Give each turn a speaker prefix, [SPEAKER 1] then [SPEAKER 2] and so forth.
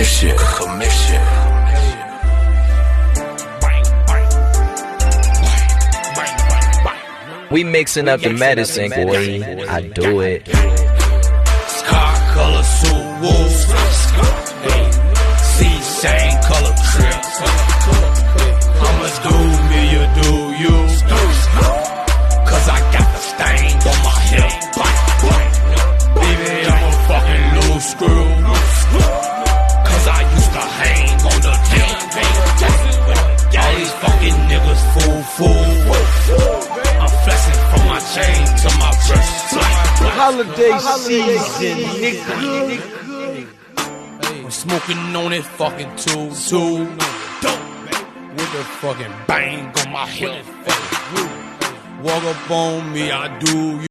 [SPEAKER 1] commission.
[SPEAKER 2] We mixing up the medicine, boy. I do it.
[SPEAKER 1] Scar color suit, same color trip. I'ma do me, you do you. Cause I got the stain on my hip. Baby, I'm a fucking loose screw. Cause I used to hang on the tape. All these fucking niggas fool. I'm flexing from my chain to my wrist.
[SPEAKER 3] Holiday season, nigga.
[SPEAKER 1] I'm smoking on it fucking too dope. With the fucking bang on my hip. Walk up on me, I do